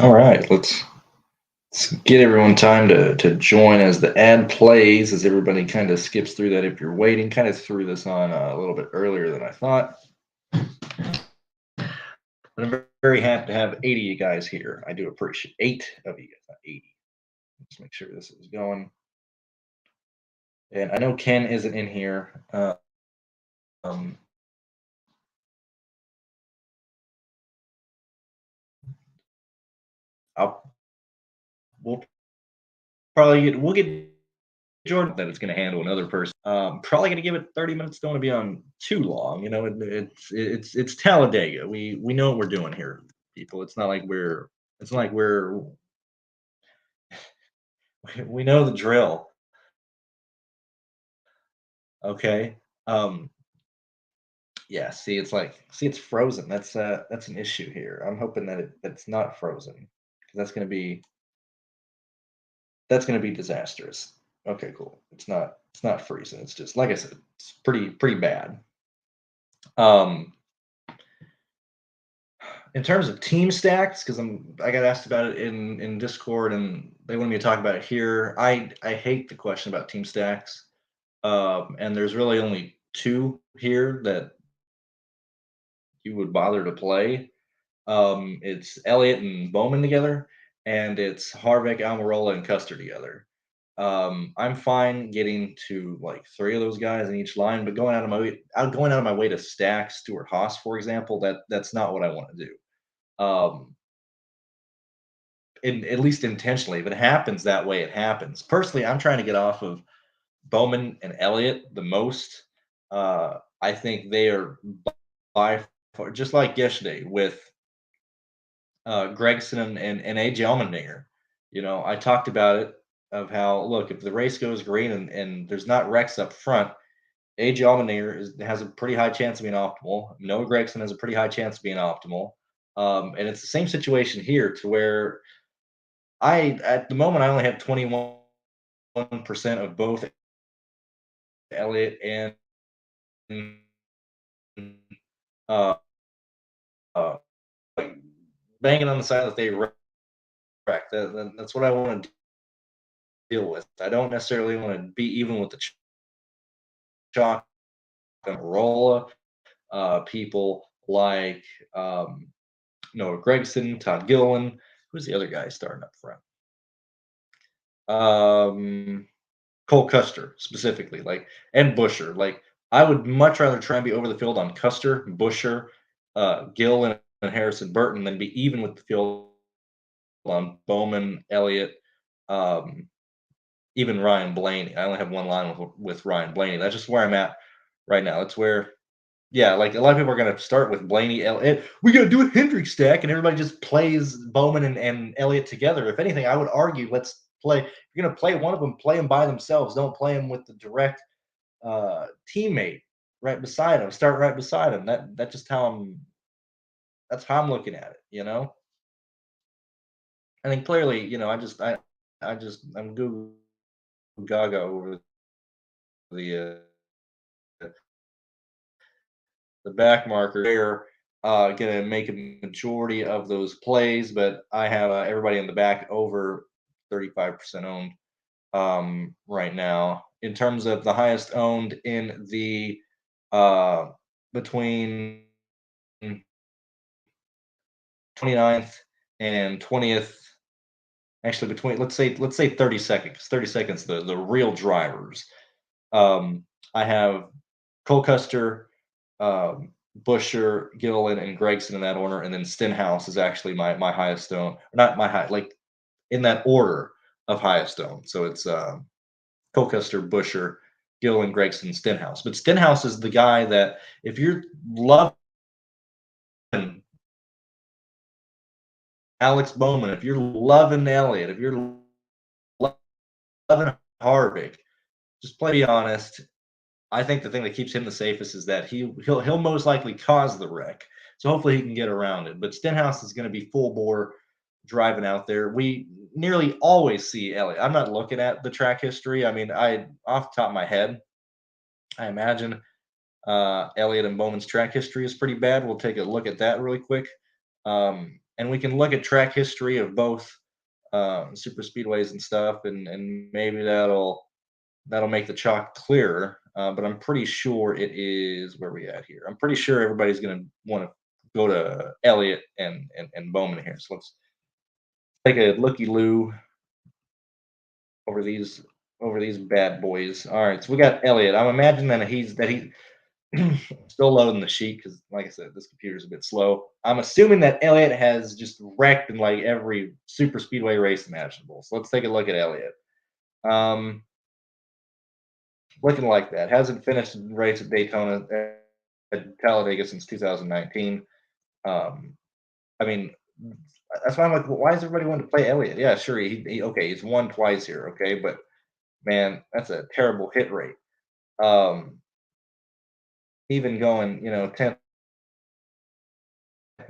All right, let's get everyone time to join as the ad plays, as everybody kind of skips through that. If you're waiting, kind of threw this on a little bit earlier than I thought. I'm very happy to have 80 of you guys here. I do appreciate 8 of you guys, not 80. Let's make sure this is going. And I know Ken isn't in here. Um, we'll we'll get Jordan that it's going to handle another person. Probably going to give it 30 minutes. Don't want to be on too long. You know, it's Talladega. We know what we're doing here, people. It's not like we're we know the drill. Okay. Yeah. See, it's frozen. That's an issue here. I'm hoping that it's not frozen, because that's gonna be disastrous. Okay, cool. It's not freezing. It's just like I said. It's pretty bad. Um, in terms of team stacks, because I got asked about it in Discord, and they wanted me to talk about it here. I hate the question about team stacks, and there's really only two here that you would bother to play. It's Elliott and Bowman together, and it's Harvick, Almirola, and Custer together. I'm fine getting to like three of those guys in each line, but going out of my way to stack Stuart Haas, for example, that's not what I want to do. At least intentionally. If it happens that way, it happens. Personally, I'm trying to get off of Bowman and Elliott the most. I think they are by far, just like yesterday with Gregson and AJ Allmendinger. You know, I talked about it of how, look, if the race goes green and there's not Rex up front, AJ Allmendinger has a pretty high chance of being optimal. Noah Gregson has a pretty high chance of being optimal. And it's the same situation here, to where at the moment I only have 21% of both Elliott and uh, uh, like banging on the side that they wreck. That's what I want to deal with. I don't necessarily want to be even with the chalk and rolla. People like Noah Gregson, Todd Gilliland. Who's the other guy starting up front? Cole Custer specifically, and Busher. Like, I would much rather try and be over the field on Custer, Busher, Gill, and Harrison Burton than be even with the field on Bowman, Elliott, um, even Ryan Blaney. I only have one line with Ryan Blaney. That's just where I'm at right now. That's where, yeah, like a lot of people are going to start with Blaney, Elliott. We got to do a Hendrick stack, and everybody just plays Bowman and Elliott together. If anything, I would argue, let's play. If you're going to play one of them, play them by themselves. Don't play them with the direct teammate right beside him. Start right beside him. That's just how That's how I'm looking at it. You know. I think clearly, I'm Google Gaga over the back marker there. Going to make a majority of those plays, but I have everybody in the back over 35% owned right now. In terms of the highest owned in the between 29th and 20th, actually between let's say 30 seconds, 30 seconds, the real drivers. I have Cole Custer, Busher, Gilliland, and Gregson in that order, and then Stenhouse is actually my highest owned, not my high, like in that order of highest owned. So it's Cole Custer, Busher, Gilliland, Gregson, Stenhouse. But Stenhouse is the guy that, if you're loving Alex Bowman, if you're loving Elliott, if you're loving Harvick, just play be honest. I think the thing that keeps him the safest is that he'll most likely cause the wreck. So hopefully he can get around it. But Stenhouse is going to be full bore driving out there. We nearly always see Elliott. I'm not looking at the track history. I mean, off the top of my head, I imagine Elliott and Bowman's track history is pretty bad. We'll take a look at that really quick. and we can look at track history of both super speedways and stuff, and maybe that'll make the chalk clearer. But I'm pretty sure it is where we at here. I'm pretty sure everybody's going to want to go to Elliott and Bowman here. So let's take a looky loo over these bad boys. All right, so we got Elliott. I'm imagining that he's still loading the sheet because, like I said, this computer's a bit slow. I'm assuming that Elliott has just wrecked in like every super speedway race imaginable. So let's take a look at Elliott. Looking like that. Hasn't finished a race at Daytona at Talladega since 2019. I mean, that's why I'm like, well, why does everybody want to play Elliott? Yeah, sure. Okay, he's won twice here. Okay, but man, that's a terrible hit rate. Even going, 10th,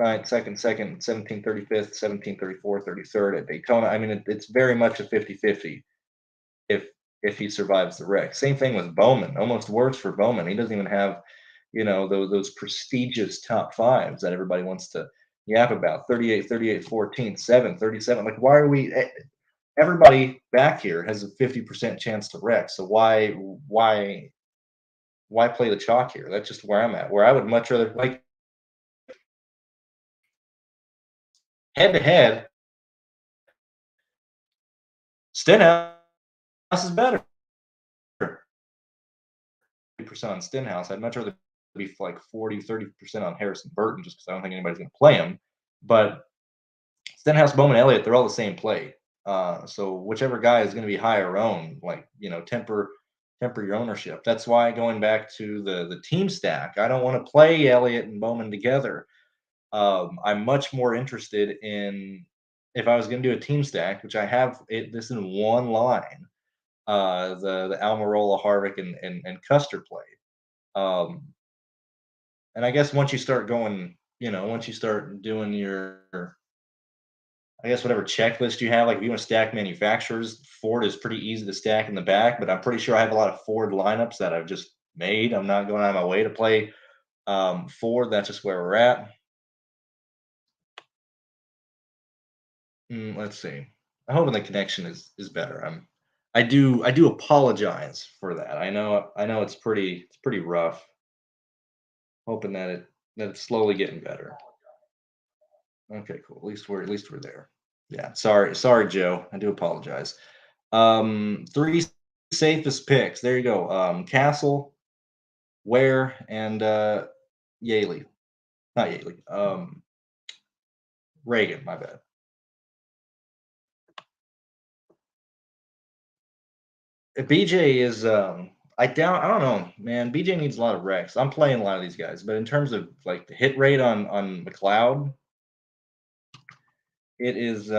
9th, 2nd, 17th, 35th, 17th, 34th, 33rd at Daytona. I mean, it's very much a 50-50 if he survives the wreck. Same thing with Bowman. Almost worse for Bowman. He doesn't even have, those prestigious top fives that everybody wants to yap about. 38, 38, 14, 7, 37. Like, why are we? Everybody back here has a 50% chance to wreck. So why play the chalk here? That's just where I'm at. Where I would much rather, like, head to head, Stenhouse is better. 30% on Stenhouse. I'd much rather be like 40, 30% on Harrison Burton just because I don't think anybody's going to play him. But Stenhouse, Bowman, Elliott, they're all the same play. So whichever guy is going to be higher owned, like, temper your ownership. That's why, going back to the team stack, I don't want to play Elliott and Bowman together. I'm much more interested in, if I was going to do a team stack, which I have this in one line, the Almirola, Harvick, and Custer play. And I guess once you start going, once you start doing your, I guess, whatever checklist you have, like if you want to stack manufacturers, Ford is pretty easy to stack in the back, but I'm pretty sure I have a lot of Ford lineups that I've just made. I'm not going out of my way to play Ford. That's just where we're at. Let's see. I'm hoping the connection is better. I do apologize for that. I know it's pretty rough. Hoping that it's slowly getting better. Okay, cool. At least we're there. Yeah. Sorry, Joe. I do apologize. 3 safest picks. There you go. Castle, Ware, and Yaley. Not Yaley. Reagan. My bad. BJ is I don't know, man. BJ needs a lot of wrecks. I'm playing a lot of these guys, but in terms of like the hit rate on McLeod, it is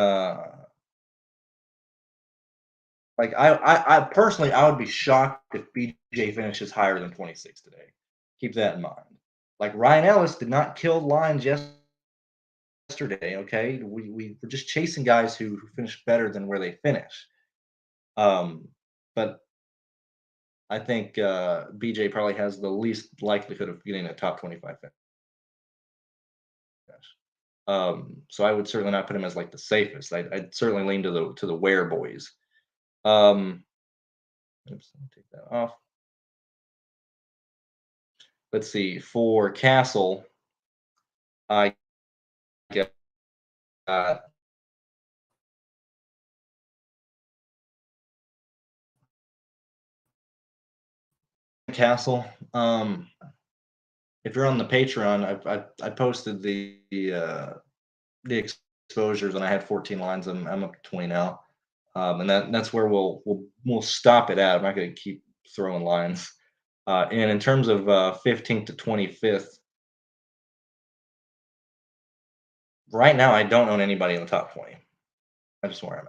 like I personally, I would be shocked if BJ finishes higher than 26 today. Keep that in mind. Like, Ryan Ellis did not kill lines yesterday. Okay, we were just chasing guys who finished better than where they finish. But I think BJ probably has the least likelihood of getting a top 25 finish. So I would certainly not put him as like the safest. I'd certainly lean to the Ware boys. Oops, let me take that off. Let's see. For Castle, I get Castle. If you're on the Patreon, I posted the exposures, and I had 14 lines. I'm up to 20 now, and that's where we'll stop it at. I'm not going to keep throwing lines. And in terms of 15th to 25th, right now I don't own anybody in the top 20. That's just where I'm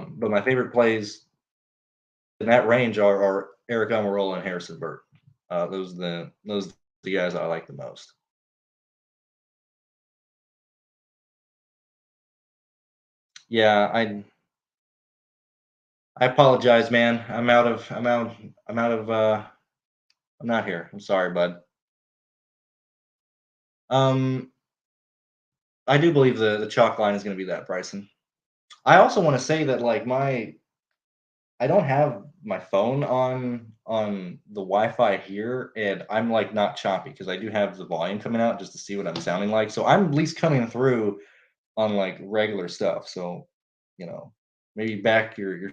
at. But my favorite plays in that range are Eric Almirola and Harrison Burton. Those are the guys I like the most. Yeah, I apologize, man. I'm not here. I'm sorry, bud. I do believe the chalk line is going to be that, Bryson. I also want to say that like I don't have my phone on the Wi-Fi here, and I'm like not choppy because I do have the volume coming out just to see what I'm sounding like. So I'm at least coming through on like regular stuff. So, maybe back your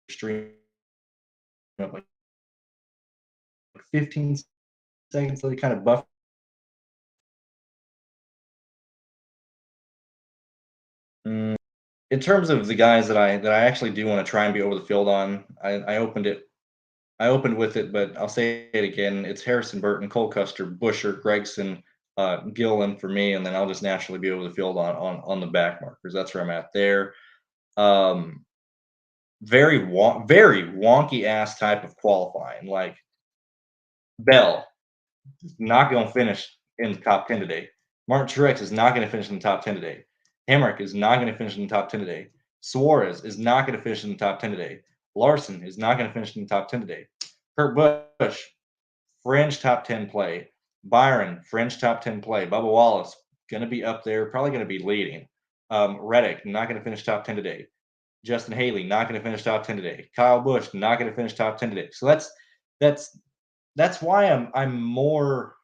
stream up like 15 seconds, so they kind of buff. In terms of the guys that I actually do want to try and be over the field on, I opened it. I opened with it, but I'll say it again. It's Harrison Burton, Cole Custer, Busher, Gregson, Gillen for me, and then I'll just naturally be over the field on the back markers. That's where I'm at there. Um, very wonky ass type of qualifying. Like Bell is not going to finish in the top 10 today. Martin Truex is not going to finish in the top 10 today. Hamrick is not going to finish in the top 10 today. Suarez is not going to finish in the top 10 today. Larson is not going to finish in the top 10 today. Kurt Busch, fringe top 10 play. Byron, fringe top 10 play. Bubba Wallace, going to be up there, probably going to be leading. Reddick, not going to finish top 10 today. Justin Haley, not going to finish top 10 today. Kyle Busch, not going to finish top 10 today. So that's why I'm more,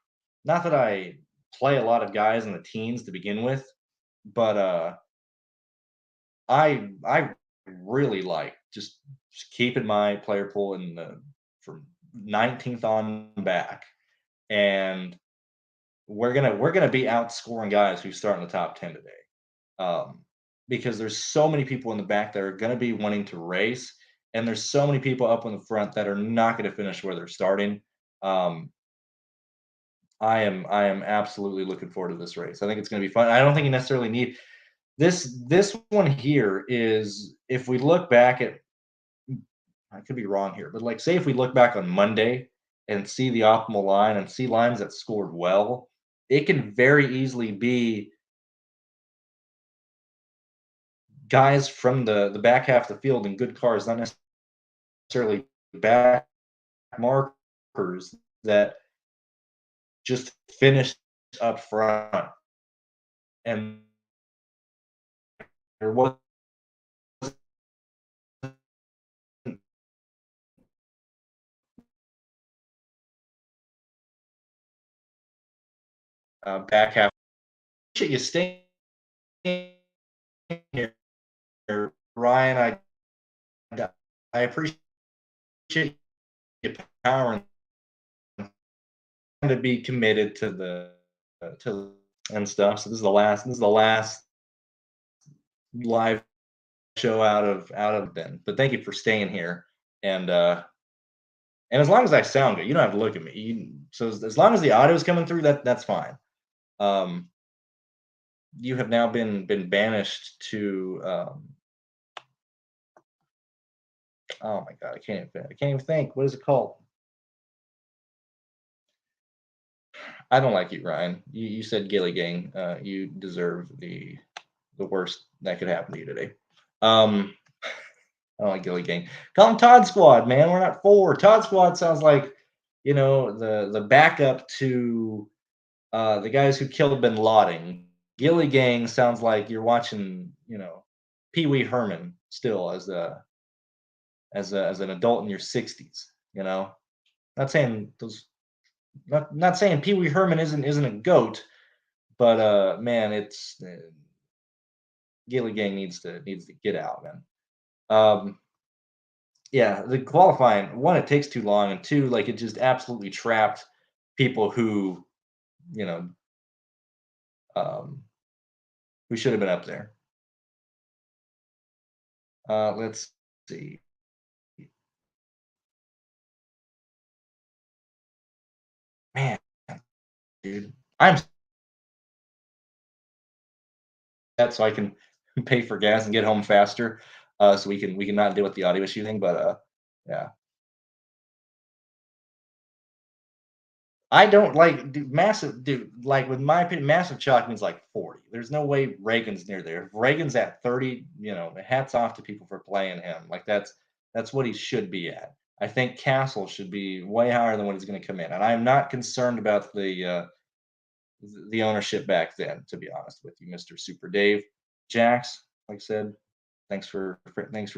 not that I play a lot of guys in the teens to begin with, but I really like just keeping my player pool in the from 19th on back, and we're gonna be outscoring guys who start in the top 10 today, because there's so many people in the back that are gonna be wanting to race, and there's so many people up in the front that are not gonna finish where they're starting. Um, I am absolutely looking forward to this race. I think it's gonna be fun. I don't think you necessarily need this one here is if we look back at, I could be wrong here, but like say if we look back on Monday and see the optimal line and see lines that scored well, it can very easily be guys from the back half of the field in good cars, not necessarily back markers that just finished up front. And there was back half. Appreciate you staying here, Ryan. I appreciate you powering to be committed to the to and stuff. So this is the last live show out of Ben. But thank you for staying here. And as long as I sound good, you don't have to look at me. So as long as the audio is coming through, that's fine. Um, you have now been banished to. Oh my god, I can't even think. What is it called? I don't like you, Ryan. You said Gilly Gang. You deserve the worst that could happen to you today. I don't like Gilly Gang. Call him Todd Squad, man. We're not four. Todd Squad sounds like the backup to the guys who killed Bin Laden. Gilly Gang sounds like you're watching Pee Wee Herman still as an adult in your 60s. Not saying those not saying Pee Wee Herman isn't a goat, but man, it's Gilly Gang needs to get out, man. Yeah, the qualifying, one, it takes too long, and two, like it just absolutely trapped people you know um, who should have been up there. Let's see. Man, dude, I'm set so I can pay for gas and get home faster, so we can not deal with the audio issue thing. But yeah, I don't like massive, dude. Like with my opinion, massive chalk means like 40. There's no way Reagan's near there. If Reagan's at 30, hats off to people for playing him. Like that's what he should be at. I think Castle should be way higher than what he's going to come in, and I'm not concerned about the ownership back then, to be honest with you, Mr. Super Dave. Jax, like I said, thanks for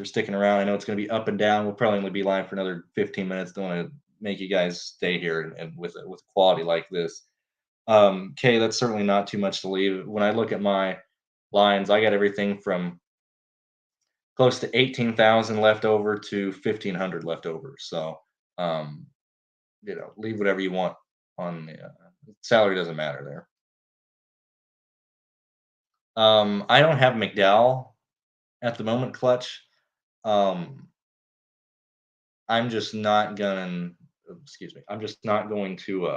sticking around. I know it's going to be up and down. We'll probably only be live for another 15 minutes. Don't want to make you guys stay here and with quality like this. Okay, that's certainly not too much to leave. When I look at my lines, I got everything from close to 18,000 left over to 1,500 left over. So, um, leave whatever you want on the salary doesn't matter there. I don't have McDowell at the moment, Clutch. Um, I'm just not gonna. Excuse me. I'm just not going to.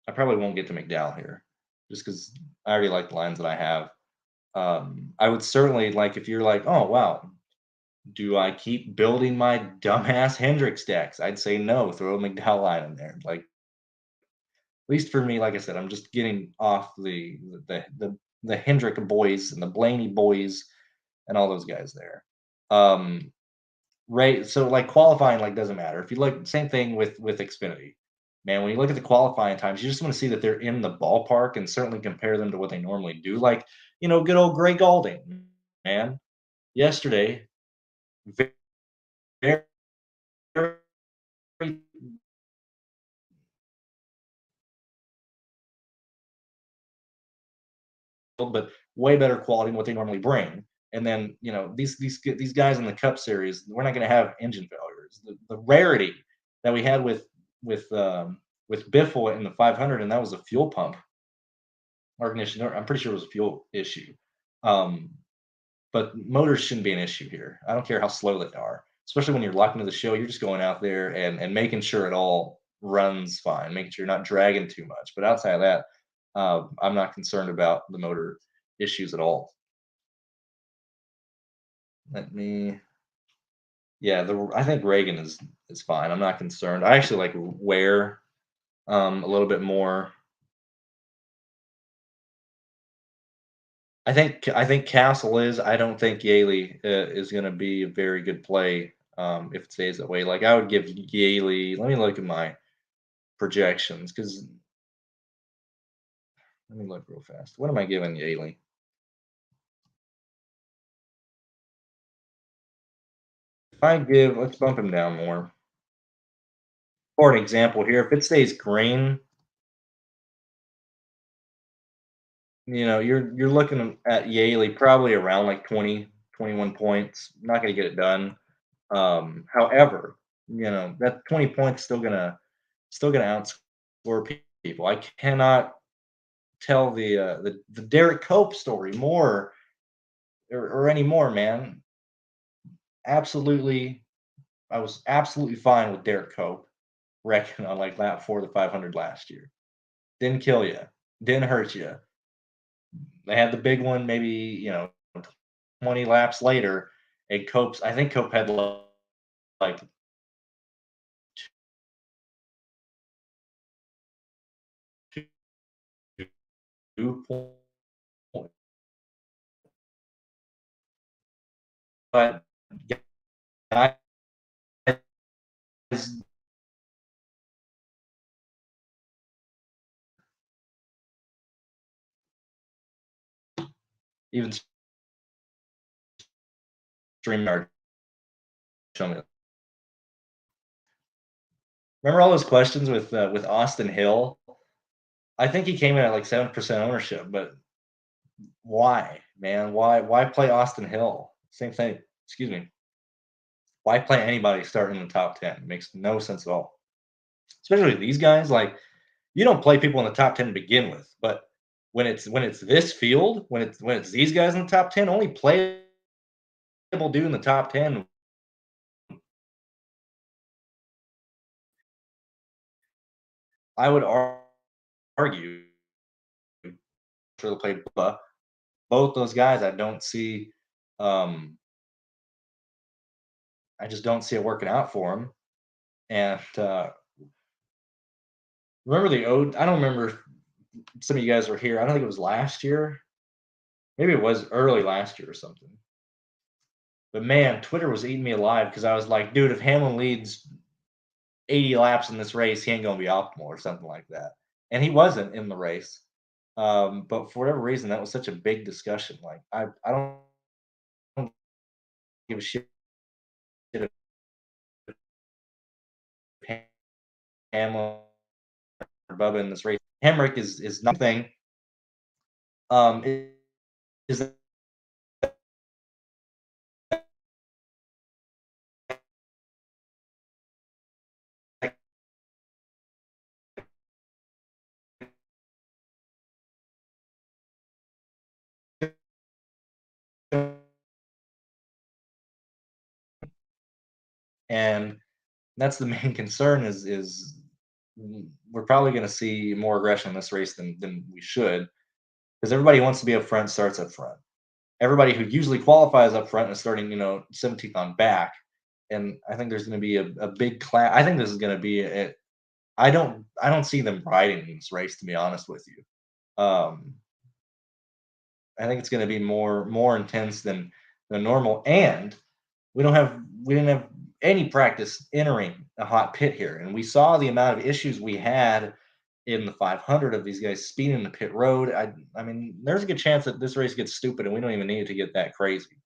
I probably won't get to McDowell here, just because I already like the lines that I have. I would certainly like if you're like, oh wow, do I keep building my dumbass Hendricks decks? I'd say no. Throw a McDowell line in there. Like at least for me, like I said, I'm just getting off the Hendrick boys and the Blaney boys and all those guys there. Right. So like qualifying like doesn't matter. If you look same thing with Xfinity. Man, when you look at the qualifying times, you just want to see that they're in the ballpark and certainly compare them to what they normally do. Like, good old Gray Galding, man. Yesterday, very, very but way better quality than what they normally bring. And then these guys in the Cup Series, we're not going to have engine failures. The rarity that we had with Biffle in the 500, and that was a fuel pump or ignition. I'm pretty sure it was a fuel issue. Um, but motors shouldn't be an issue here. I don't care how slow they are, especially when you're locked into the show. You're just going out there and making sure it all runs fine, making sure you're not dragging too much. But outside of that, I'm not concerned about the motor issues at all. Let me. Yeah, I think Reagan is fine. I'm not concerned. I actually like Ware a little bit more. I think Castle is. I don't think Yaley is going to be a very good play if it stays that way. Like I would give Yaley. Let me look at my projections because let me look real fast. What am I giving Yaley? If I give, let's bump him down more. For an example here, if it stays green, you're looking at Yaley probably around like 20, 21 points. Not going to get it done. However, that 20 points still gonna outscore people. I cannot tell the Derek Cope story more or any more, man. Absolutely, I was absolutely fine with Derek Cope wrecking on like lap 4 to 500 last year. Didn't kill you, didn't hurt you. They had the big one, maybe 20 laps later, and I think Cope had like 2 points, but guys even StreamYard show me. Remember all those questions with Austin Hill? I think he came in at like 7% ownership, but why, man? Why play Austin Hill? Same thing. Excuse me. Why play anybody starting in the top 10? It makes no sense at all. Especially these guys, like you don't play people in the top 10 to begin with, but when it's this field, when it's these guys in the top 10, only playable dude in the top 10. I would argue for the play both those guys. I just don't see it working out for him. And remember I don't remember if some of you guys were here. I don't think it was last year. Maybe it was early last year or something. But man, Twitter was eating me alive because I was like, dude, if Hamlin leads 80 laps in this race, he ain't gonna be optimal or something like that. and he wasn't in the race. But for whatever reason, that was such a big discussion. Like I don't give a shit if Hamlin or Bubba in this race. Hemrick is nothing. Is and that's the main concern is we're probably going to see more aggression in this race than we should because everybody wants to be up front starts up front. Everybody who usually qualifies up front is starting 17th on back, and I think there's going to be a big class. I think this is going to be I don't see them riding this race, to be honest with you. I think it's going to be more intense than normal, and we didn't have any practice entering a hot pit here, and we saw the amount of issues we had in the 500 of these guys speeding the pit road. I mean, there's a good chance that this race gets stupid, and we don't even need it to get that crazy.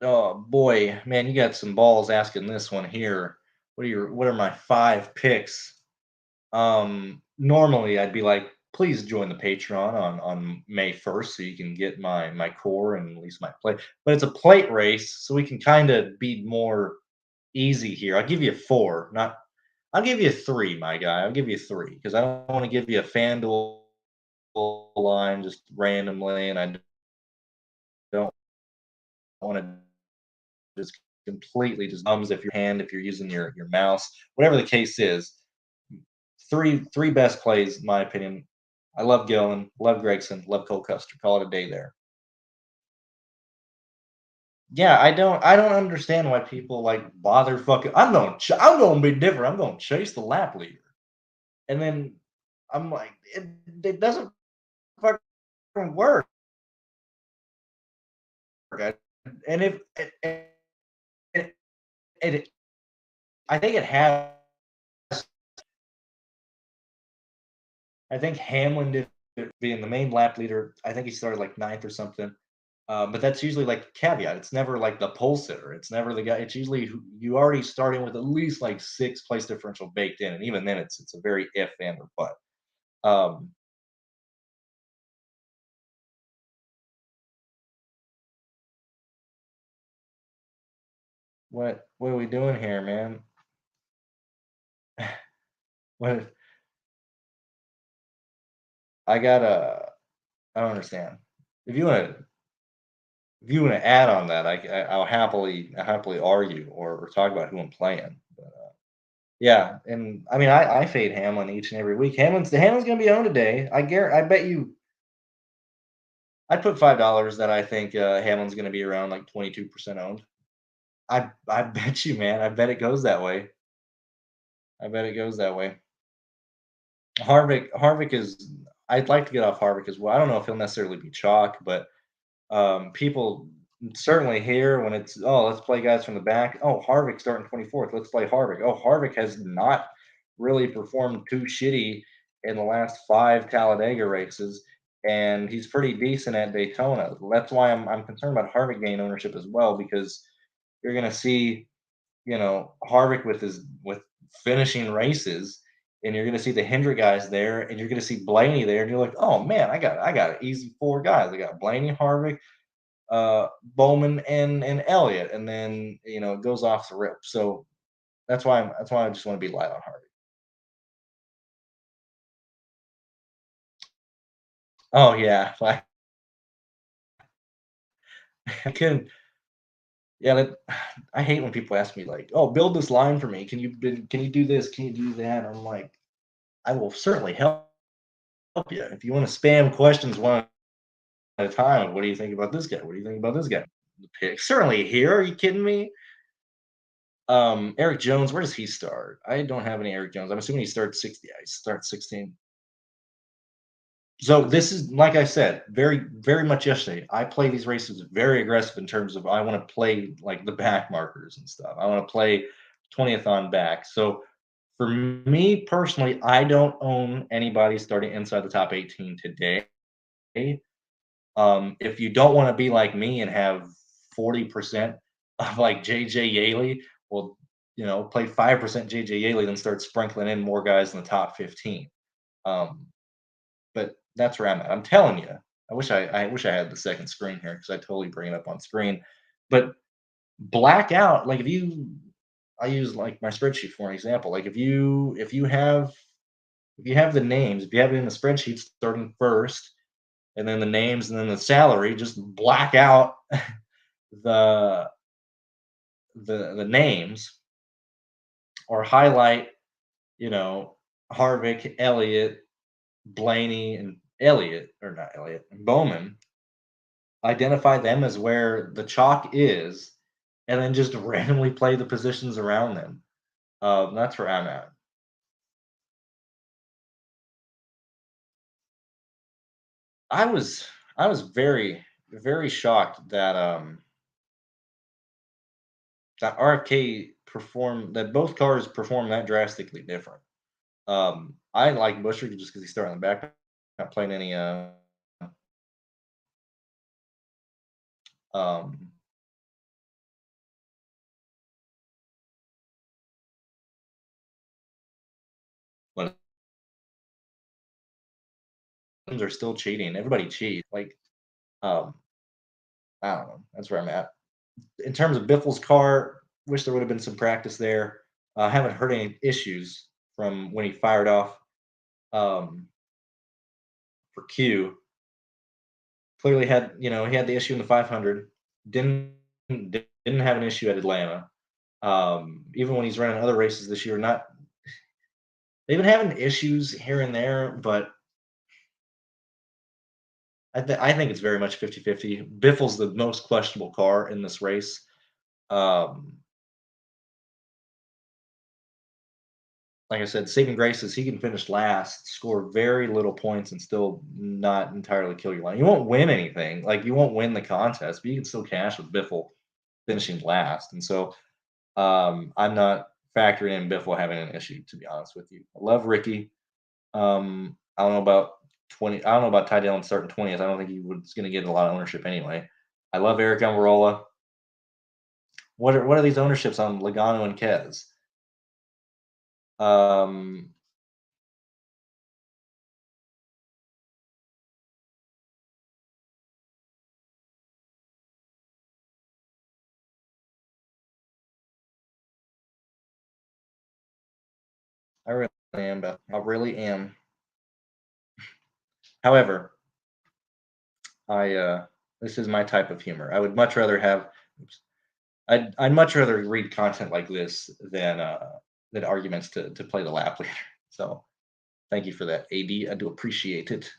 Oh boy, man, you got some balls asking this one here. What are my 5 picks? Normally I'd be like, please join the Patreon on May 1st so you can get my core and at least my play. But it's a plate race, so we can kind of be more easy here. I'll give you 4, not I'll give you 3, my guy. I'll give you 3 because I don't want to give you a FanDuel line just randomly, and I don't want to just completely just thumbs if your hand if you're using your mouse, whatever the case is. Three best plays, in my opinion. I love Gillen, love Gregson, love Cole Custer. Call it a day there. Yeah, I don't understand why people like bother fucking. I'm gonna be different. I'm gonna chase the lap leader, and then I'm like, it doesn't fucking work. And if it, it, I think it has. I think Hamlin did it being the main lap leader. I think he started like ninth or something. But that's usually like caveat. It's never like the pole sitter. It's never the guy. It's usually you already starting with at least like 6 place differential baked in, and even then, it's a very if and or but. Um, what are we doing here, man? What I gotta I don't understand. If you want to if you want to add on that, I'll happily argue or talk about who I'm playing. Yeah, and I mean I fade Hamlin each and every week. Hamlin's gonna be owned today. I bet you I'd put $5 that I think Hamlin's gonna be around like 22% owned. I bet you, man. I bet it goes that way. I bet it goes that way. Harvick is. I'd like to get off Harvick as well. I don't know if he'll necessarily be chalk, but people certainly here when it's let's play guys from the back. Oh, Harvick starting 24th. Let's play Harvick. Oh, Harvick has not really performed too shitty in the last 5 Talladega races, and he's pretty decent at Daytona. That's why I'm concerned about Harvick gain ownership as well because you're going to see Harvick with finishing races, and you're going to see the Hendrick guys there, and you're going to see Blaney there, and you're like, oh man, I got an easy 4 guys. I got Blaney, Harvick, Bowman, and Elliott, and then it goes off the rip. So that's why I just want to be light on Harvick. Oh yeah, like I can. Yeah, I hate when people ask me like, "Oh, build this line for me. Can you do this? Can you do that?" I'm like, I will certainly help you. If you want to spam questions one at a time, what do you think about this guy? What do you think about this guy? The pick certainly here. Are you kidding me? Eric Jones, where does he start? I don't have any Eric Jones. I'm assuming he starts 60. Yeah, he starts 16. So this is like I said, very, very much yesterday. I play these races very aggressive in terms of I want to play like the back markers and stuff. I want to play 20th on back. So for me personally, I don't own anybody starting inside the top 18 today. If you don't want to be like me and have 40% of like JJ Yaley, well, play 5% JJ Yaley, then start sprinkling in more guys in the top 15. Um, but that's where I'm at. I'm telling you, I wish I had the second screen here because I totally bring it up on screen. But black out, like I use like my spreadsheet for an example. Like if you have the names, if you have it in the spreadsheet starting first, and then the names and then the salary, just black out the the names or highlight, you know, Harvick, Elliott, Blaney, and Elliott, or not Elliott, Bowman, identify them as where the chalk is, and then just randomly play the positions around them. That's where I'm at. I was I was very shocked that RFK performed that both cars performed that drastically different. I like Busher just because he's starting in the back, not playing any um when teams are still cheating. Everybody cheats. Like um I don't know. That's where I'm at. In terms of Biffle's car, wish there would have been some practice there. Haven't heard any issues from when he fired off um for Q. Clearly had he had the issue in the 500. Didn't have an issue at Atlanta. Even when he's running other races this year, not they've been having issues here and there, but I think it's very much 50-50. Biffle's the most questionable car in this race. Um, like I said, saving grace is he can finish last, score very little points, and still not entirely kill your line. You won't win anything, like you won't win the contest, but you can still cash with Biffle finishing last. And so I'm not factoring in Biffle having an issue, to be honest with you. I love Ricky. I don't know about 20. I don't know about Ty Dillon starting 20th. I don't think he was going to get a lot of ownership anyway. I love Eric Almirola. What are these ownerships on Logano and Kez? Um, I really am, Beth. I really am. However, I this is my type of humor. I would much rather have. Oops, I'd much rather read content like this than arguments to play the lap leader. So thank you for that, AD. I do appreciate it.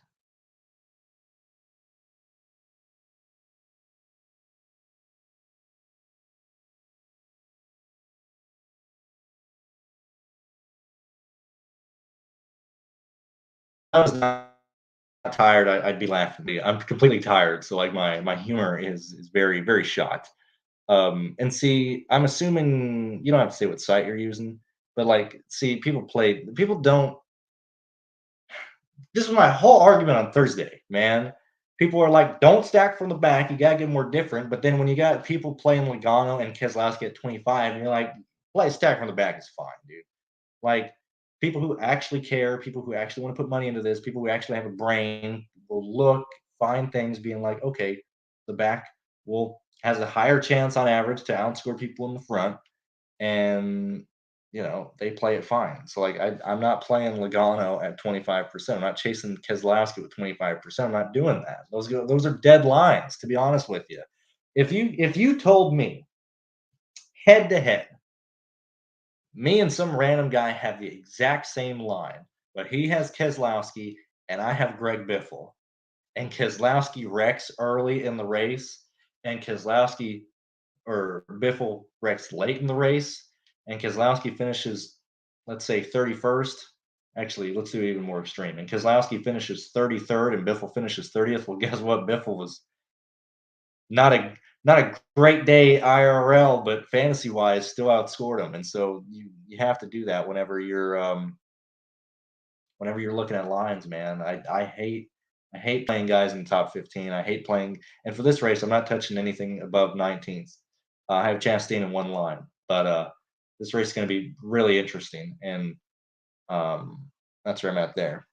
I was not tired, I'd be laughing. I'm completely tired, so like my humor is very shot. And see, I'm assuming you don't have to say what site you're using, but like, see, people don't. This was my whole argument on Thursday, man. People are like, don't stack from the back. You gotta get more different. But then when you got people playing Logano and Keselowski at 25, and you're like, play stack from the back is fine, dude. Like people who actually care, people who actually want to put money into this, people who actually have a brain will look, find things, being like, okay, the back will has a higher chance on average to outscore people in the front, and they play it fine. So like I'm not playing Logano at 25%. I'm not chasing Keselowski with 25%. I'm not doing that. Those are dead lines, to be honest with you. If you told me head to head me and some random guy have the exact same line, but he has Keselowski and I have Greg Biffle. And Keselowski wrecks early in the race, and Keselowski or Biffle wrecks late in the race, and Keselowski finishes, let's say, 31st. Actually, let's do even more extreme. And Keselowski finishes 33rd, and Biffle finishes 30th. Well, guess what? Biffle was not a not a great day IRL, but fantasy wise, still outscored them. And so you have to do that whenever you're looking at lines, man. I hate playing guys in the top 15. I hate playing, and for this race, I'm not touching anything above 19th. I have Chastain in one line, but this race is going to be really interesting, and that's where I'm at there.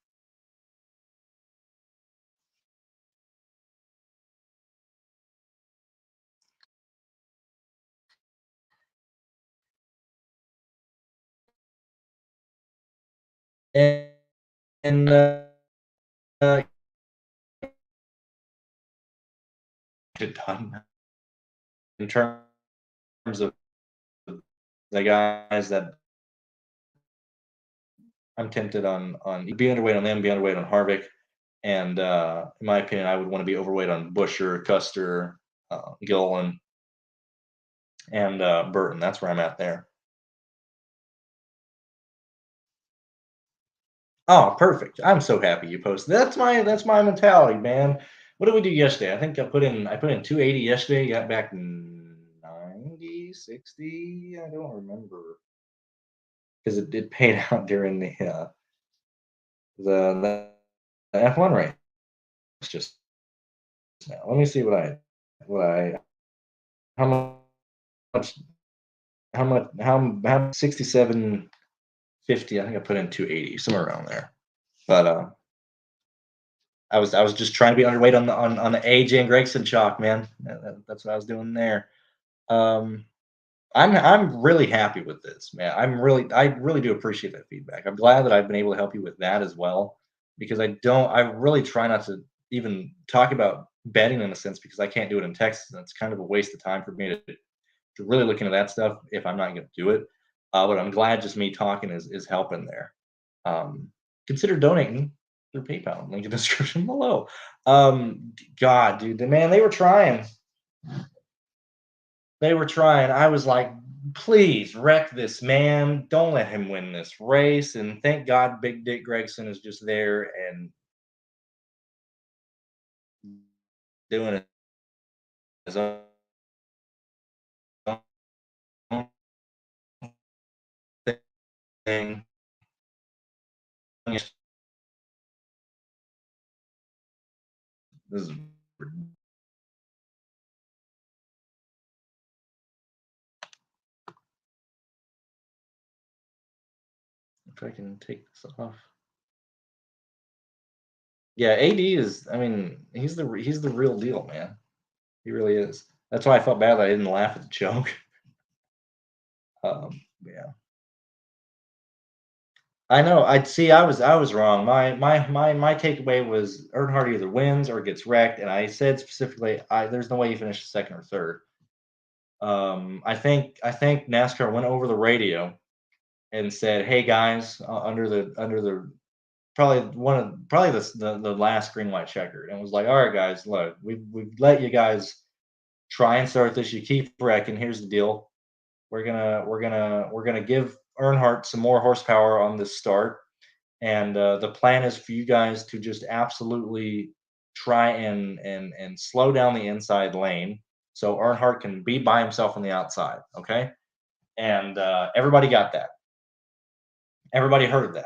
And, and done in terms of the guys that I'm tempted on be underweight on them, be underweight on Harvick, and in my opinion, I would want to be overweight on Busher, Custer, Gillen, and Burton. That's where I'm at there. Oh, perfect! I'm so happy you posted. That's my mentality, man. What did we do yesterday? I think I put in 280 yesterday. Got back 90, 60. I don't remember because it did paid out during the F1 race. It's just now. Let me see what I how much how 67.50. I think I put in 280 somewhere around there. But I was just trying to be underweight on the AJ and Gregson chalk, man. That's what I was doing there. Um, I'm really happy with this, man. I really do appreciate that feedback. I'm glad that I've been able to help you with that as well, because I really try not to even talk about betting in a sense because I can't do it in text, and it's kind of a waste of time for me to really look into that stuff if I'm not going to do it. But I'm glad just me talking is helping there. Um, Consider donating through PayPal. Link in the description below. God, dude, man, they were trying. They were trying. I was like, please wreck this man. Don't let him win this race. And thank God Big Dick Gregson is just there and doing his own thing. This is, if I can take this off. Yeah, AD is. I mean, he's the real deal, man. He really is. That's why I felt bad that I didn't laugh at the joke. Yeah, I know. I'd see. I was wrong. My takeaway was Earnhardt either wins or gets wrecked, and I said specifically, there's no way he finishes second or third. I think NASCAR went over the radio and said, "Hey guys, under the probably the last green white checkered," and was like, "All right, guys, look, we've let you guys try and start this. You keep wrecking. Here's the deal. We're gonna give Earnhardt some more horsepower on this start, and the plan is for you guys to just absolutely try and slow down the inside lane so Earnhardt can be by himself on the outside." Okay, and everybody got that. Everybody heard that.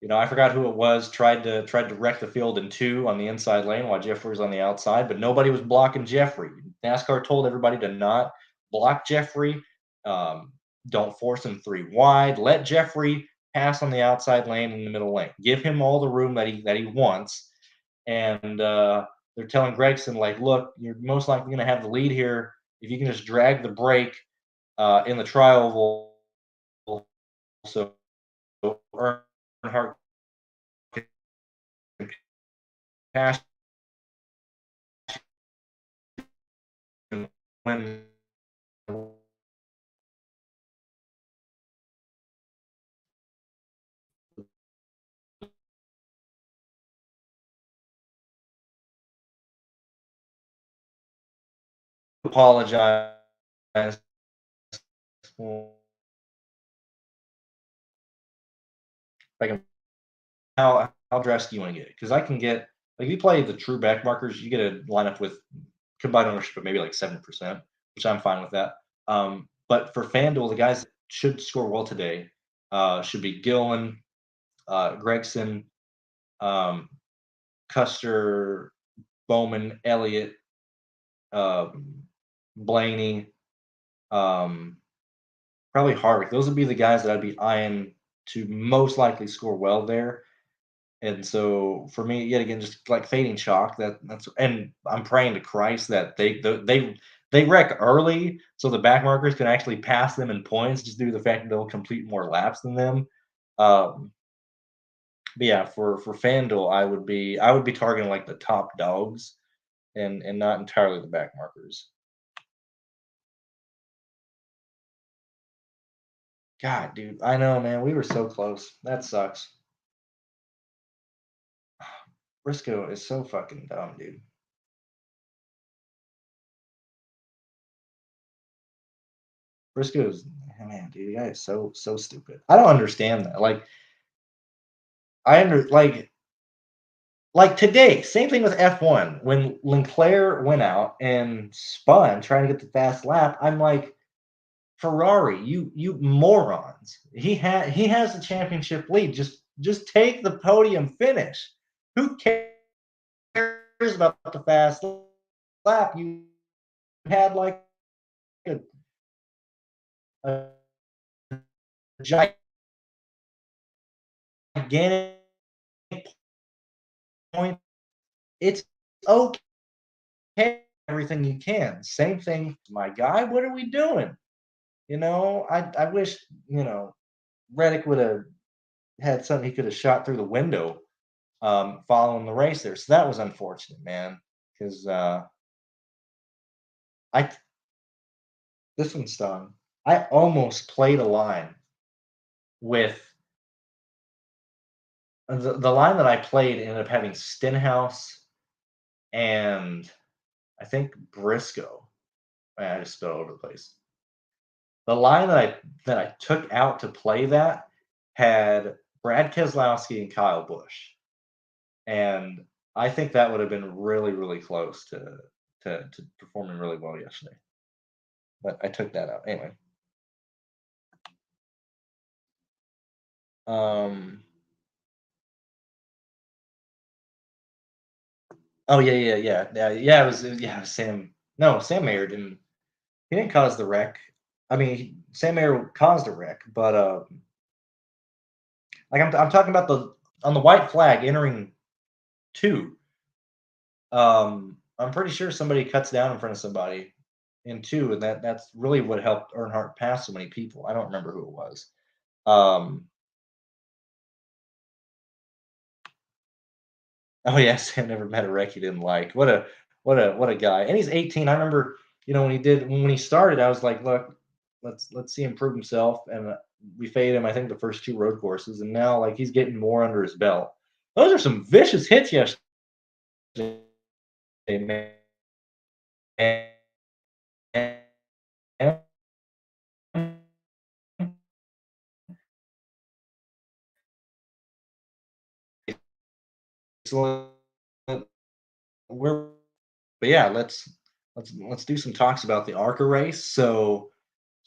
I forgot who it was. Tried to wreck the field in two on the inside lane while Jeffrey was on the outside, but nobody was blocking Jeffrey. NASCAR told everybody to not block Jeffrey. Um, don't force him three wide. Let Jeffrey pass on the outside lane in the middle lane. Give him all the room that he wants. And they're telling Gregson, like, look, you're most likely going to have the lead here if you can just drag the brake in the trial. So Earnhardt can pass when apologize for like how dressed do you want to get? Because I can get, like, if you play the true back markers, you get a lineup with combined ownership of maybe like 7%, which I'm fine with that. But for FanDuel, the guys that should score well today should be Gillen, Gregson, um, Custer, Bowman, Elliott, um, Blaney, um, probably Harvick. Those would be the guys that I'd be eyeing to most likely score well there. And so for me, yet again, just like fading chalk. That's and I'm praying to Christ that they wreck early, so the back markers can actually pass them in points just due to the fact that they'll complete more laps than them. Um, but yeah, for FanDuel, I would be targeting like the top dogs and not entirely the back markers. God, dude, I know, man. We were so close. That sucks. Briscoe is so fucking dumb, dude. Briscoe's man, dude. The guy is so stupid. I don't understand that. Like, I under like today. Same thing with F1. When Leclerc went out and spun trying to get the fast lap, I'm like, Ferrari, you morons. He has the championship lead. Just take the podium finish. Who cares about the fast lap? You had like a, a gigantic point. It's okay. Everything you can. Same thing, my guy. What are we doing? I wish Reddick would have had something he could have shot through the window following the race there. So that was unfortunate, man. Because I this one stung. I almost played a line with the line that I played ended up having Stenhouse and I think Briscoe. Man, I just spelled over the place. The line that I took out to play that had Brad Keselowski and Kyle Busch, and I think that would have been really, really close to performing really well yesterday. But I took that out anyway. Um. Oh yeah. It was Sam. No, Sam Mayer didn't. He didn't cause the wreck. I mean, Sam Mayer caused a wreck, but like I'm talking about the on the white flag entering two. I'm pretty sure somebody cuts down in front of somebody in two, and that's really what helped Earnhardt pass so many people. I don't remember who it was. Um, oh yeah, Sam never met a wreck he didn't like. What a guy. And he's 18. I remember, when he started, I was like, look, let's see him prove himself. And we faded him, I think, the first two road courses, and now like he's getting more under his belt. Those are some vicious hits yesterday, man. And so we're but yeah, let's do some talks about the Arca race. So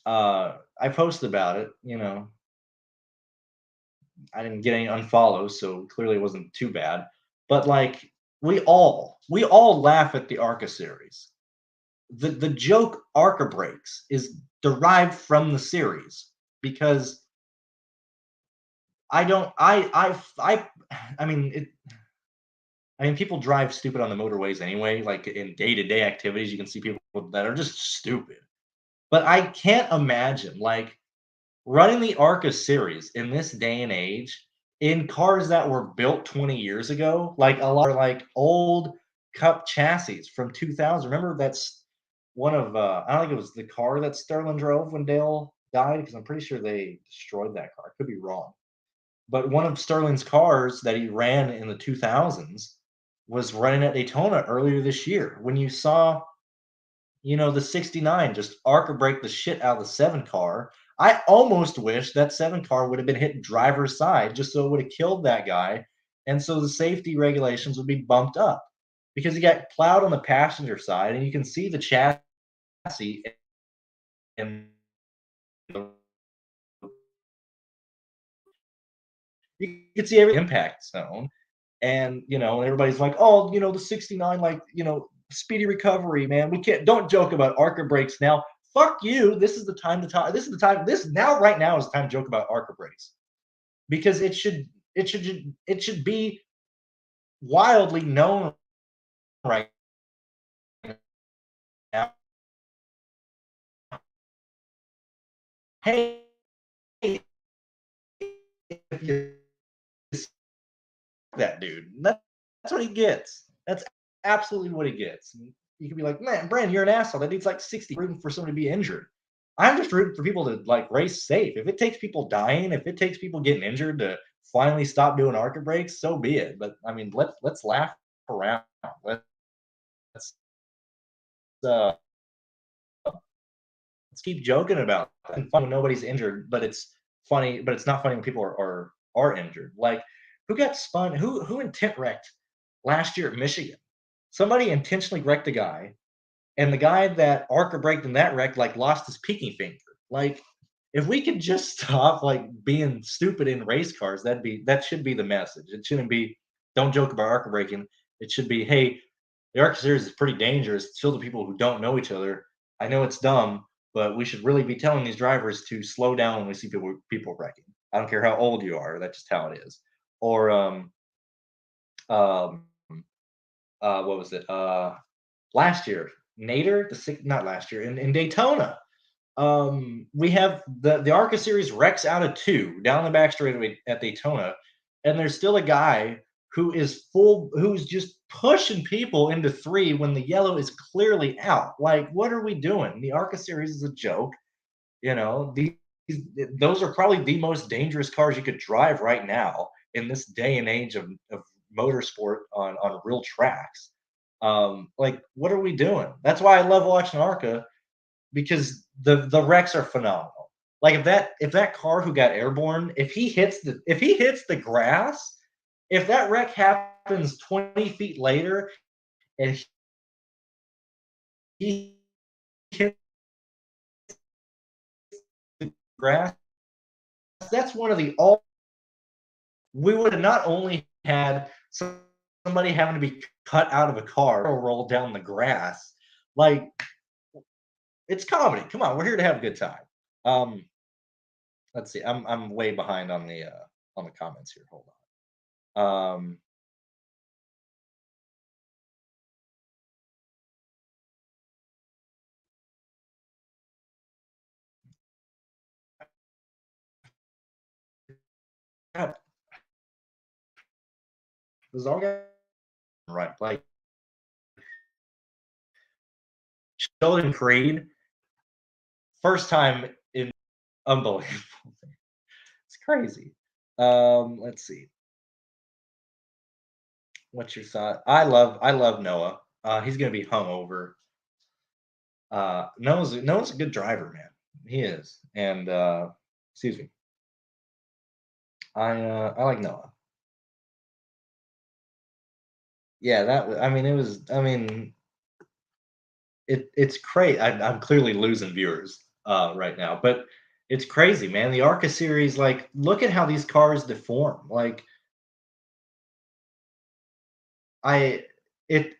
I posted about it. I didn't get any unfollows, so clearly it wasn't too bad. But like we all laugh at the Arca series. The joke Arca breaks is derived from the series because I don't I mean it I mean, people drive stupid on the motorways anyway. Like in day-to-day activities, you can see people that are just stupid. But I can't imagine like running the Arca series in this day and age in cars that were built 20 years ago. Like a lot of like old Cup chassis from 2000. Remember that's one of I don't think it was the car that Sterling drove when Dale died because I'm pretty sure they destroyed that car. I could be wrong. But one of Sterling's cars that he ran in the 2000s was running at Daytona earlier this year. When you saw, the 69 just arc break the shit out of the 7 car, I almost wish that 7 car would have been hitting driver's side just so it would have killed that guy. And so the safety regulations would be bumped up. because you got cloud on the passenger side, and you can see the chassis and you can see every impact zone. And everybody's like, oh, the 69, like, speedy recovery, man. We can't don't joke about Arca brakes now. Fuck you. This is the time to talk. This is the time. This now, right now, is the time to joke about Arca brakes, because it should be wildly known right now. Hey, if you that dude, that's what he gets. That's absolutely what he gets. And you can be like, man, Brandon, you're an asshole. That dude's like 60, rooting for someone to be injured. I'm just rooting for people to like race safe. If it takes people dying, if it takes people getting injured to finally stop doing Arca brakes, so be it. But I mean, let's laugh around. Let's uh, let's keep joking about it. It's fun when nobody's injured, but it's funny. But it's not funny when people are injured. Like, who got spun? Who intent wrecked last year at Michigan? Somebody intentionally wrecked a guy, and the guy that Arca braked in that wreck like lost his pinky finger. Like, if we could just stop like being stupid in race cars, that should be the message. It shouldn't be don't joke about Arca braking. It should be, hey, the Arca series is pretty dangerous. It's filled with people who don't know each other. I know it's dumb, but we should really be telling these drivers to slow down when we see people wrecking. I don't care how old you are. That's just how it is. Or um what was it? Last year, Nader, not last year, in Daytona. We have the Arca series wrecks out of 2 down the back straightaway at Daytona, and there's still a guy who's just pushing people into 3 when the yellow is clearly out. Like, what are we doing? The Arca series is a joke. Those are probably the most dangerous cars you could drive right now in this day and age of motorsport on real tracks. Like, what are we doing? That's why I love watching Arca, because the wrecks are phenomenal. Like, if that car who got airborne, if he hits the grass, if that wreck happens 20 feet later and he hits the grass, that's one of the all we would have not only had somebody having to be cut out of a car or roll down the grass. Like, it's comedy. Come on, we're here to have a good time. Let's see. I'm way behind on the comments here. Hold on. God, this is all right. Like, Sheldon Creed, first time in unbelievable. It's crazy. Let's see. What's your thought? I love Noah. He's gonna be hungover. Noah's a good driver, man. He is. And excuse me. I like Noah. Yeah, I mean, it was. I mean, it's crazy. I'm clearly losing viewers right now, but it's crazy, man. The Arca series, like, look at how these cars deform. Like, I it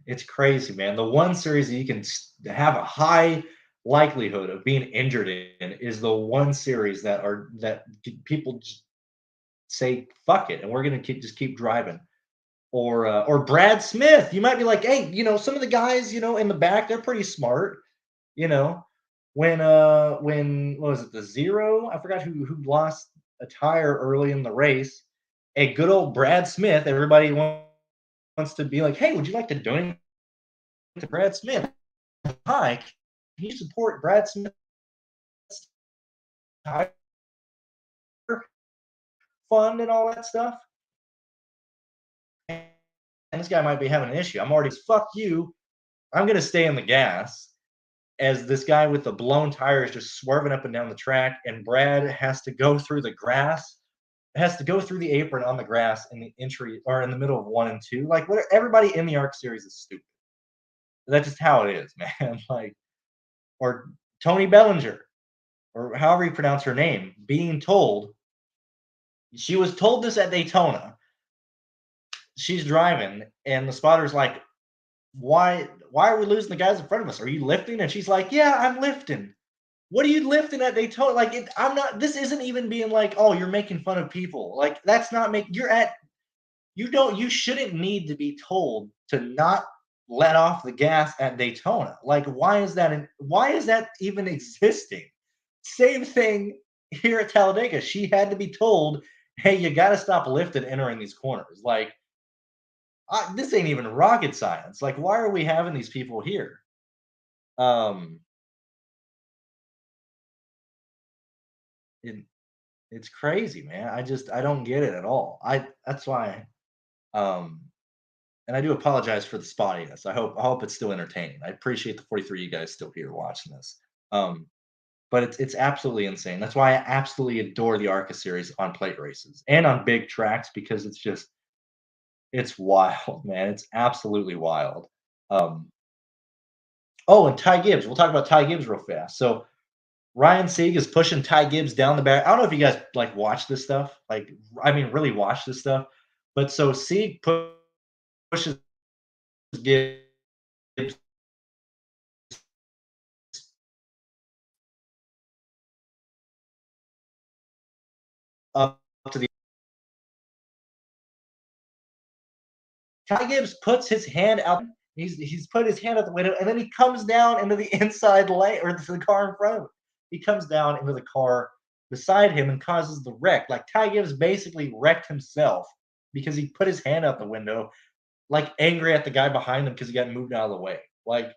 it's crazy, man. The one series that you can have a high likelihood of being injured in is the one series that people just say fuck it, and we're gonna just keep driving. Or Brad Smith. You might be like, hey, some of the guys, in the back, they're pretty smart. You know, when what was it, the Zero? I forgot who lost a tire early in the race. A good old Brad Smith. Everybody wants to be like, hey, would you like to donate to Brad Smith? Hi, can you support Brad Smith's tire fund and all that stuff? And this guy might be having an issue. I'm already fuck you. I'm gonna stay in the gas as this guy with the blown tire is just swerving up and down the track, and Brad has to go through the grass has to go through the apron on the grass in the entry or in the middle of 1 and 2. Like, what? Everybody in the Arc series is stupid. That's just how it is, man. Like, or Tony Bellinger, or however you pronounce her name, being told she was told this at Daytona. She's driving, and the spotter's like, why are we losing the guys in front of us? Are you lifting? And she's like, yeah, I'm lifting. What are you lifting at Daytona? Like, I'm not. This isn't even being like, oh, you're making fun of people. Like, that's not make. You're at. You shouldn't need to be told to not let off the gas at Daytona. Like, why is that even existing? Same thing here at Talladega. She had to be told, hey, you got to stop lifting entering these corners. Like, this ain't even rocket science. Like, why are we having these people here? It, it's crazy, man. I don't get it at all. That's why. Um, and I do apologize for the spottiness. I hope it's still entertaining. I appreciate the 43 you guys still here watching this. But it's absolutely insane. That's why I absolutely adore the Arca series on plate races and on big tracks, because it's wild, man. It's absolutely wild. Um, oh, and Ty Gibbs. We'll talk about Ty Gibbs real fast. So Ryan Sieg is pushing Ty Gibbs down the back. I don't know if you guys like watch this stuff. Like, I mean, really watch this stuff. But so Sieg pushes Gibbs up to the. Ty Gibbs puts his hand out. He's put his hand out the window, and then he comes down into the inside lane or the car in front of him. He comes down into the car beside him and causes the wreck. Like, Ty Gibbs basically wrecked himself because he put his hand out the window, like angry at the guy behind him because he got moved out of the way. Like,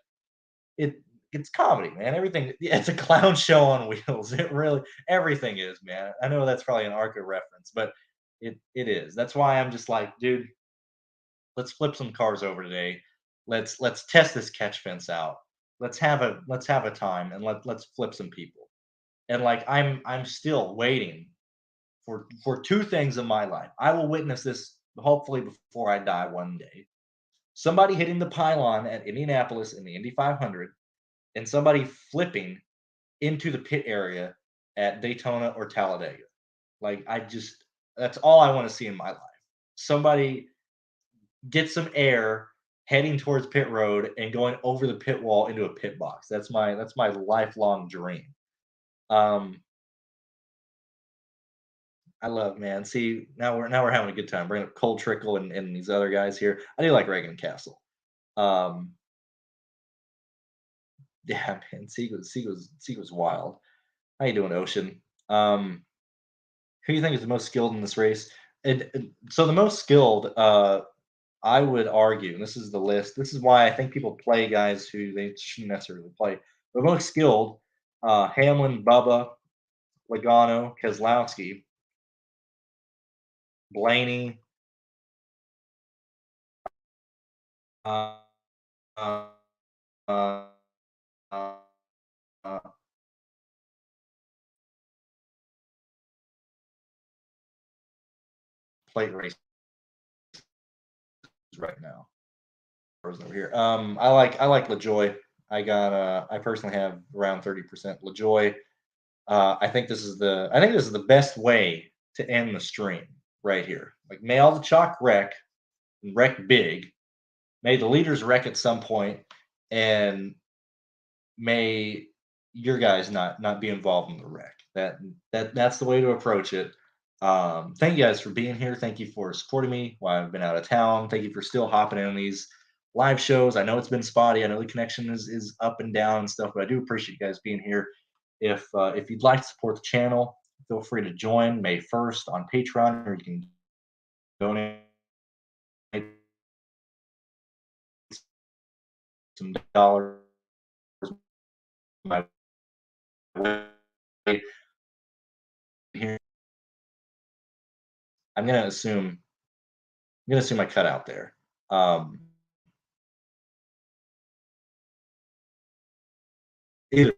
it it's comedy, man. Everything, it's a clown show on wheels. It really, everything is, man. I know that's probably an Arca reference, but it is. That's why I'm just like, dude, let's flip some cars over today. Let's test this catch fence out. Let's have a time, and let's flip some people. And like, I'm still waiting for two things in my life. I will witness this hopefully before I die one day. Somebody hitting the pylon at Indianapolis in the Indy 500, and somebody flipping into the pit area at Daytona or Talladega. Like, that's all I want to see in my life. Somebody get some air heading towards pit road and going over the pit wall into a pit box. That's my lifelong dream. Um, I love, man. See, now we're having a good time. Bring up Cole Trickle and these other guys here. I do like Reagan Castle. Um, yeah, man. Sieg was wild. How you doing, Ocean? Who do you think is the most skilled in this race? And so the most skilled, I would argue, and this is the list. This is why I think people play guys who they shouldn't necessarily play. The most skilled, Hamlin, Bubba, Logano, Keselowski, Blaney, uh, uh, uh, uh, plate race right now. Over here. I like LaJoy. I personally have around 30% LaJoy. I think this is the best way to end the stream right here. Like, may all the chalk wreck and wreck big. May the leaders wreck at some point, and may your guys not be involved in the wreck. That's the way to approach it. Thank you guys for being here. Thank you for supporting me while I've been out of town. Thank you for still hopping in these live shows. I know it's been spotty. I know the connection is up and down and stuff, but I do appreciate you guys being here. If you'd like to support the channel, feel free to join May 1st on Patreon, or you can donate some dollars my way here. I'm gonna assume I cut out there. Um, either